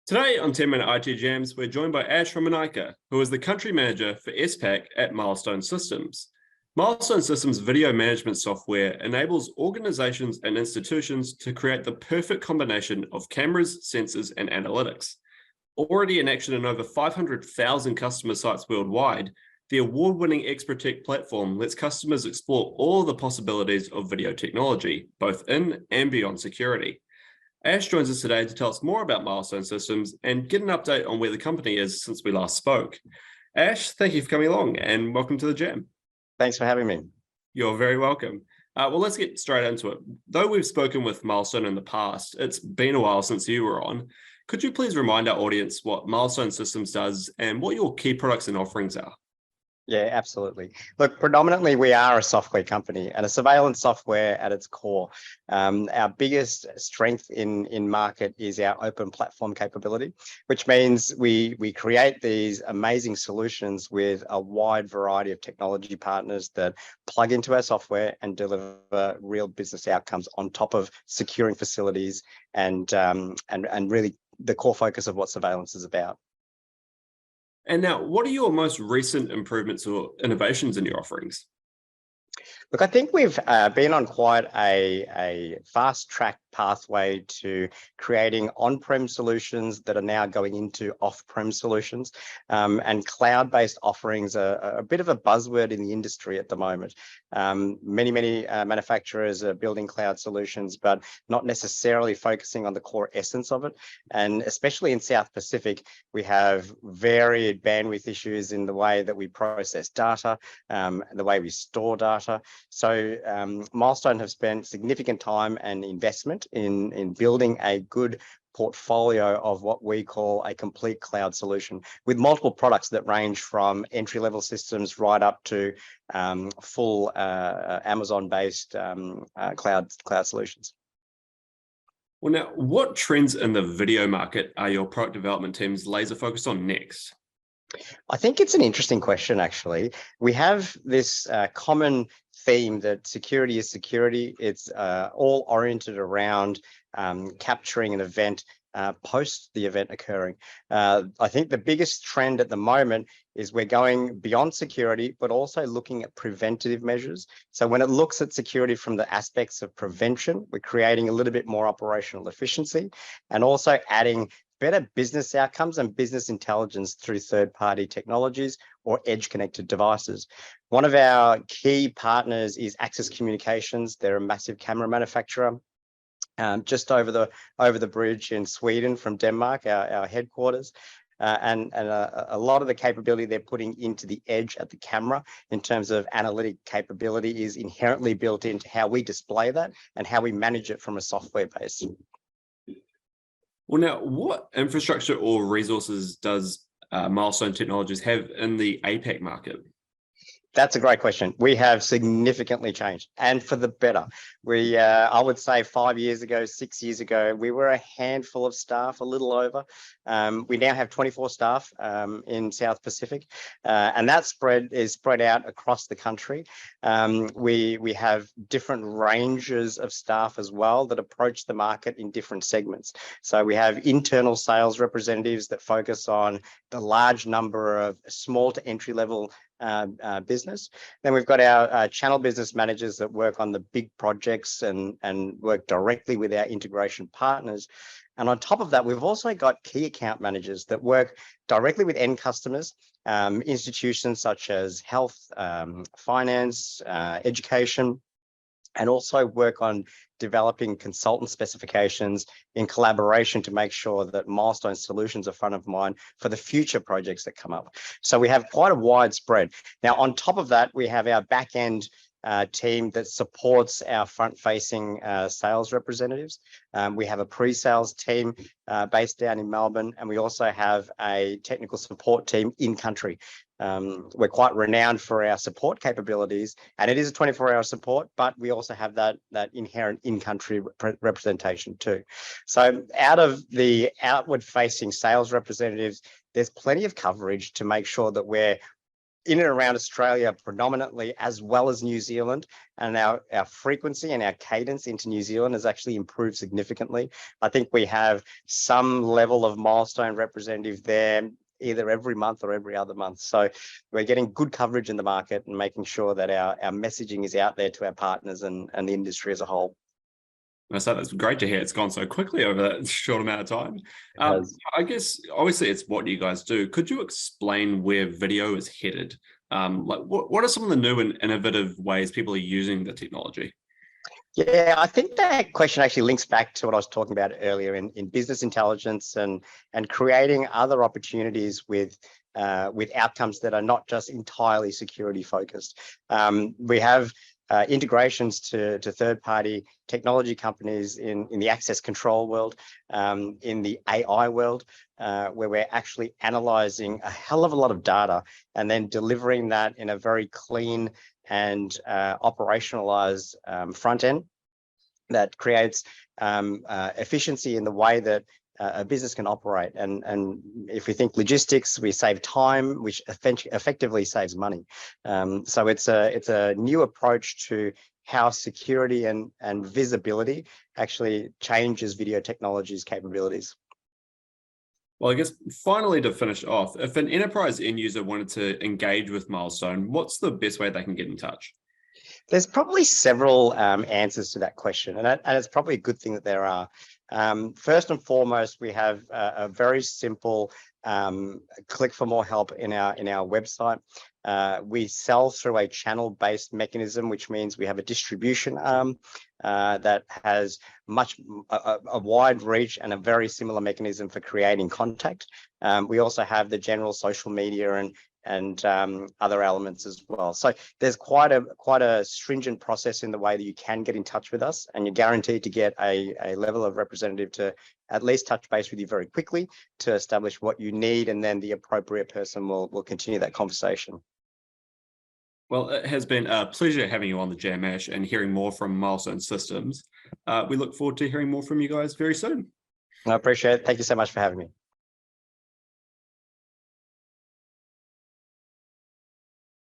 Today on 10-Minute IT Jams, we're joined by Ramanayake, who is the country manager for ESPAC at Milestone Systems. Milestone Systems video management software enables organizations and institutions to create the perfect combination of cameras, sensors, and analytics. Already in action in over 500,000 customer sites worldwide, the award-winning ExpertTech platform lets customers explore all the possibilities of video technology, both in and beyond security. Ash joins us today to tell us more about Milestone Systems and get an update on where the company is since we last spoke. Ash, thank you for coming along and welcome to the Jam. Thanks for having me. You're very welcome. Well, let's get straight into it. Though we've spoken with Milestone in the past, it's been a while since you were on. Could you please remind our audience what Milestone Systems does and what your key products and offerings are? Yeah, absolutely. Look, predominantly we are a software company and a surveillance software at its core. Our biggest strength in market is our open platform capability, which means we create these amazing solutions with a wide variety of technology partners that plug into our software and deliver real business outcomes on top of securing facilities and really the core focus of what surveillance is about. And now, what are your most recent improvements or innovations in your offerings? Look, I think we've been on quite a fast track pathway to creating on-prem solutions that are now going into off-prem solutions, and cloud-based offerings are a bit of a buzzword in the industry at the moment. Many manufacturers are building cloud solutions, but not necessarily focusing on the core essence of it. And especially in South Pacific, we have varied bandwidth issues in the way that we process data, the way we store data. So Milestone have spent significant time and investment in building a good portfolio of what we call a complete cloud solution with multiple products that range from entry-level systems right up to full Amazon-based cloud solutions. Well, now, what trends in the video market are your product development teams laser focused on next? I think it's an interesting question, actually. We have this common theme that security is security. It's all oriented around capturing an event post the event occurring. I think the biggest trend at the moment is we're going beyond security, but also looking at preventative measures. So when it looks at security from the aspects of prevention, we're creating a little bit more operational efficiency and also adding better business outcomes and business intelligence through third-party technologies or edge-connected devices. One of our key partners is Access Communications. They're a massive camera manufacturer. Just over the bridge in Sweden from Denmark, our headquarters. And a lot of the capability they're putting into the edge at the camera in terms of analytic capability is inherently built into how we display that and how we manage it from a software base. Well, now, what infrastructure or resources does Milestone Technologies have in the APAC market? That's a great question. We have significantly changed, and for the better. I would say 5 years ago, 6 years ago, we were a handful of staff, a little over. We now have 24 staff in South Pacific, and that is spread out across the country. We have different ranges of staff as well that approach the market in different segments. So we have internal sales representatives that focus on the large number of small to entry level business. Then we've got our channel business managers that work on the big projects and work directly with our integration partners. And on top of that, we've also got key account managers that work directly with end customers, institutions such as health, finance, education, and also work on developing consultant specifications in collaboration to make sure that Milestone solutions are front of mind for the future projects that come up. So we have quite a wide spread. Now, on top of that, we have our back-end team that supports our front-facing sales representatives. We have a pre-sales team based down in Melbourne, and we also have a technical support team in country. We're quite renowned for our support capabilities, and it is a 24-hour support, but we also have that inherent in-country representation too. So out of the outward-facing sales representatives, there's plenty of coverage to make sure that we're in and around Australia predominantly, as well as New Zealand. And our frequency and our cadence into New Zealand has actually improved significantly. I think we have some level of Milestone representative there, either every month or every other month. So we're getting good coverage in the market and making sure that our messaging is out there to our partners and the industry as a whole. So that's great to hear. It's gone so quickly over that short amount of time. I guess, obviously, it's what you guys do. Could you explain where video is headed? Like, what are some of the new and innovative ways people are using the technology? Yeah, I think that question actually links back to what I was talking about earlier in business intelligence and creating other opportunities with outcomes that are not just entirely security focused. We have integrations to third-party technology companies in the access control world, in the AI world, where we're actually analyzing a hell of a lot of data and then delivering that in a very clean and operationalized front end that creates efficiency in the way that a business can operate. And if we think logistics, we save time, which effectively saves money. So it's a new approach to how security and visibility actually changes video technology's capabilities. Well, I guess finally, to finish off, if an enterprise end user wanted to engage with Milestone, what's the best way they can get in touch? There's probably several answers to that question, and it's probably a good thing that there are. First and foremost, we have a very simple click for more help in our website. We sell through a channel-based mechanism, which means we have a distribution arm that has a wide reach and a very similar mechanism for creating contact. We also have the general social media and other elements as well. So there's quite a stringent process in the way that you can get in touch with us, and you're guaranteed to get a level of representative to at least touch base with you very quickly to establish what you need, and then the appropriate person will continue that conversation. Well, it has been a pleasure having you on the Jam Ash and hearing more from Milestone Systems. We look forward to hearing more from you guys very soon. I appreciate it. Thank you so much for having me.